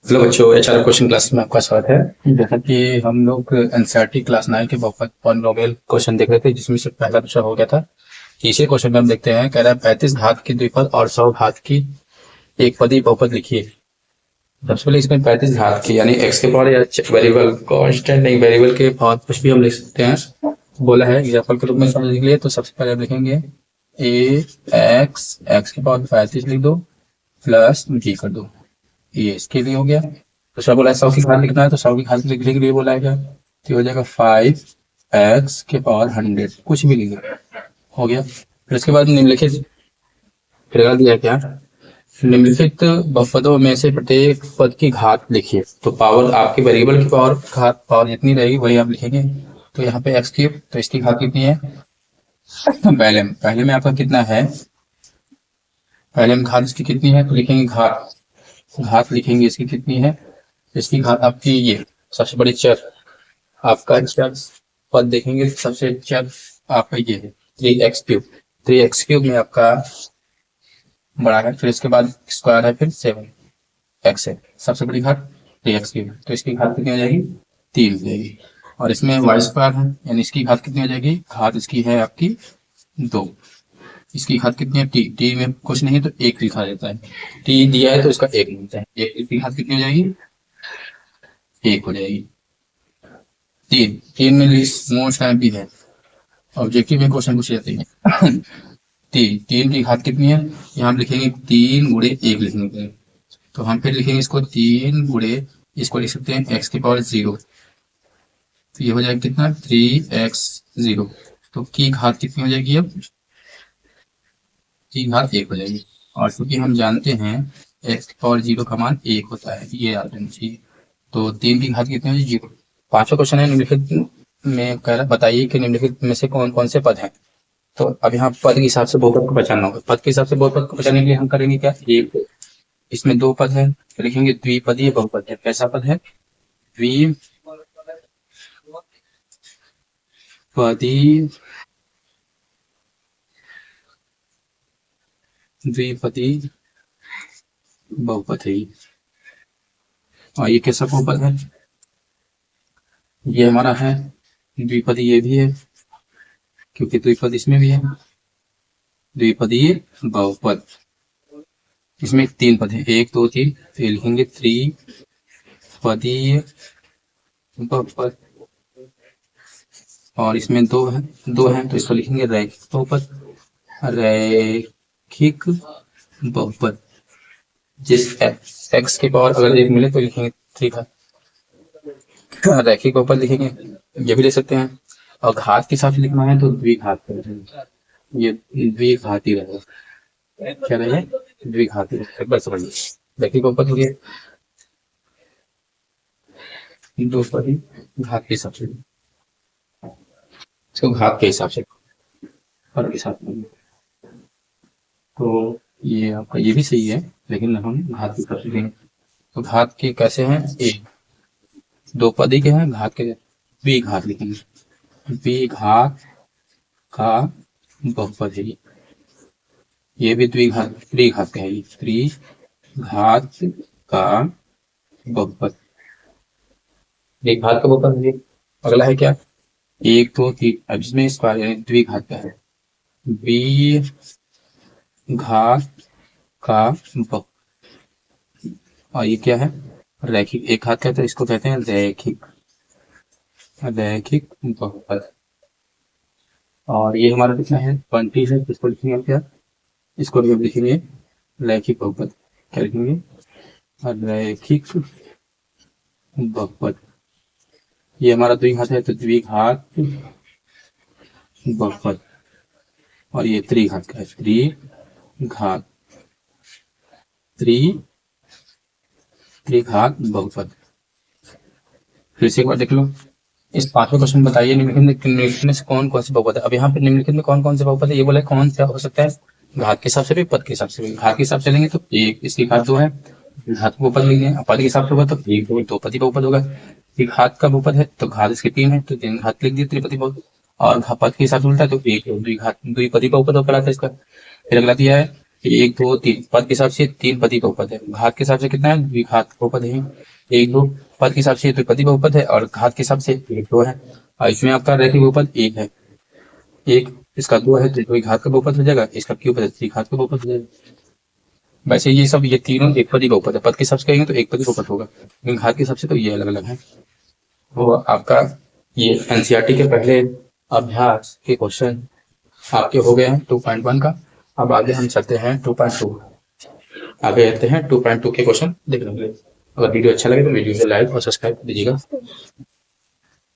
Hello बच्चों, HR question class में आपका स्वागत है। जैसा कि हम लोग एनसीईआरटी क्लास 9 के बहुपद पॉलिनोमियल क्वेश्चन देख रहे थे, जिसमें से पहला क्वेश्चन हो गया था। तीसरे क्वेश्चन में हम देखते हैं, कह रहा है 35 घात की द्विपद और 100 घात की एक पदी बहुपद लिखिए। सबसे पहले इसमें 35 घात की यानी एक्स के पावर या वेरिएबल कांस्टेंट नहीं, वेरिएबल के पावर कुछ भी हम लिख सकते हैं। बोला है एग्जाम्पल के रूप में समझने के लिए, तो सबसे पहले हम लिखेंगे ए एक्स, एक्स के पावर 35 लिख दो प्लस बी कर दो। ये इसके लिए हो गया। तो सब बोला है 100 की घात लिखना है, तो 100 की घात लिखने के लिए बोला है क्या, तो हो जाएगा 5 एक्स के पावर 100, कुछ भी लिख दो, हो गया। फिर इसके बाद निम्नलिखित फिर अगला दिया है क्या, निम्नलिखित बहुपदों में से प्रत्येक पद की घात लिखिए। तो पावर आपकी वेरिएबल की पावर घात पावर जितनी रहेगी वही आप लिखेंगे। तो यहाँ पे एक्स क्यूब, तो इसकी घात कितनी है, पहले में आपका कितना है, पहले में घात इसकी कितनी है, तो लिखेंगे घात, घात लिखेंगे इसकी कितनी है, इसकी घात आपकी ये सबसे बड़ी चर आपका चर पद देखेंगे, सबसे चर आपका ये है 3x क्यूब। 3x क्यूब में आपका बड़ा है, फिर इसके बाद स्क्वायर है, फिर 7x है, सबसे बड़ी घात 3x क्यूब। तो इसकी घात कितनी हो जाएगी, 3 हो जाएगी। और इसमें वाई स्क्वायर है, यानी इसकी घात कितनी हो जाएगी, घात इसकी है आपकी 2। इसकी घात कितनी है, टी, टी में कुछ नहीं है तो एक लिखा जाता है, टी दिया है तो इसका एक मिलता है, एक इसकी घात कितनी हो जाएगी, एक हो जाएगी। तीन, तीन में मोस्ट टाइम भी है, ऑब्जेक्टिव में क्वेश्चन पूछे जाते हैं। तीन, तीन की घात कितनी है, यहाँ हम लिखेंगे 3 गुणे 1 लिखेंगे। तो हम फिर लिखेंगे इसको 3 गुणे, इसको लिख सकते हैं x की पावर 0, तो ये हो जाएगा कितना 3x0। तो की घात कितनी हो जाएगी, अब की घात 1 हो जाएगी। और क्योंकि हम जानते हैं x की पावर 0 का मान 1 होता है, ये याद रखना चाहिए। तो 3 की घात कितनी हो जाएगी, 0। पांचवा क्वेश्चन है, निम्नलिखित में कह रहा बताइए कि निम्नलिखित में से कौन कौन से पद हैं। तो अब यहाँ पद के हिसाब से बहुपद को पहचानना होगा। पद के हिसाब से बहुपद को पहचानने के लिए हम करेंगे क्या, एक इसमें 2 पद है तो लिखेंगे द्विपदीय बहुपद है। कैसा पद है, द्विपदीय, द्विपदीय बहुपद है। और ये कैसा बहुपद है, ये हमारा है द्विपदीय, ये भी है क्योंकि द्विपद इसमें भी है, द्विपदीय बहुपद। इसमें 3 पद है, 1 2 3, तो ये लिखेंगे त्रिपदीय बहुपद। और इसमें 2 है, 2 है तो इसको लिखेंगे रैखिक बहुपद, रैखिक बहुपद। जिस एक्स के पावर अगर 1 मिले तो लिखेंगे 3 घात, रैखिक बहुपद लिखेंगे, ये भी ले सकते हैं। और घात के हिसाब से लिखना है तो द्विघात करेंगे, ये द्विघाती रहेगा, क्या रहेगा, द्विघाती। एक बार समझिए, रैखिक बहुपद हो गया, दो पदी घात के हिसाब से, इसको घात के हिसाब से और के साथ में। तो ये आपका ये भी सही है, लेकिन हम घात के हिसाब से लेंगे। तो घात के कैसे हैं, एक दो पदी के हैं, घात के द्विघात लिखेंगे, द्विघात का बहुपद है ये भी द्विघात, त्रिघात का है ये, त्रिघात का बहुपद, द्विघात का बहुपद है। अगला है क्या, 1 2 3, अब इसमें स्क्वायर यानी द्विघात का है, द्विघात का बहुपद। और ये क्या है, रैखिक, एक घात का है तो इसको कहते हैं रैखिक, रैखिक बहुपद। और ये हमारा कितना है 20 है, इसको लिखेंगे हम क्या, इसको भी हम लिखेंगे रैखिक बहुपद। क्या लिखेंगे, रैखिक बहुपद। ये हमारा द्विघात है तो द्विघात बहुपद। और ये त्रिघात का है, त्रिघात, त्रिघात बहुपद। फिर से एक बार देख लो, इस पांचवें क्वेश्चन बताइए निम्नलिखित में से कौन कौन से बहुपद है। अब यहाँ पे निम्नलिखित में कौन कौन से बहुपद है, ये बोला कौन सा हो सकता है, घात के हिसाब से भी पद के हिसाब से भी। घात के हिसाब से लेंगे तो एक, इसकी घात 2 है, घात का बहुपद लेंगे। पद के हिसाब से होगा तो एक दो पदी बहुपद होगा। घात का बहुपद है तो घात इसके 3 है तो 3 घात लिख दिए त्रिपदी बहुपद। और पद के हिसाब से उल्टा है तो एक द्विघात द्विपदी बहुपद होकर आता है इसका। फिर अगला दिया है 1 2 3 पद के हिसाब से 3 पदी बहुपद है, घात के हिसाब से कितना है, द्विघात बहुपद है। 1 2 पद के हिसाब से द्विपदी बहुपद है और घात के हिसाब से 1 2 है। और इसमें आपका रैखिक बहुपद 1 है, 1 इसका 2 है तो घात का बहुपद हो जाएगा, इसका क्यूब है घात का बहुपद हो जाएगा। वैसे ये सब ये तीनों एक पदी बहुपद है, पद के हिसाब से कहेंगे तो एक पदी बहुपद होगा, लेकिन घात के हिसाब से तो ये अलग अलग है। वो आपका ये एनसीईआरटी के पहले अभ्यास के क्वेश्चन आपके हो गए हैं 2.1 का। अब आगे हम चलते हैं 2.2, आगे रहते हैं 2.2 के क्वेश्चन देख लेंगे। अगर वीडियो अच्छा लगे तो वीडियो को लाइक और सब्सक्राइब कर दीजिएगा।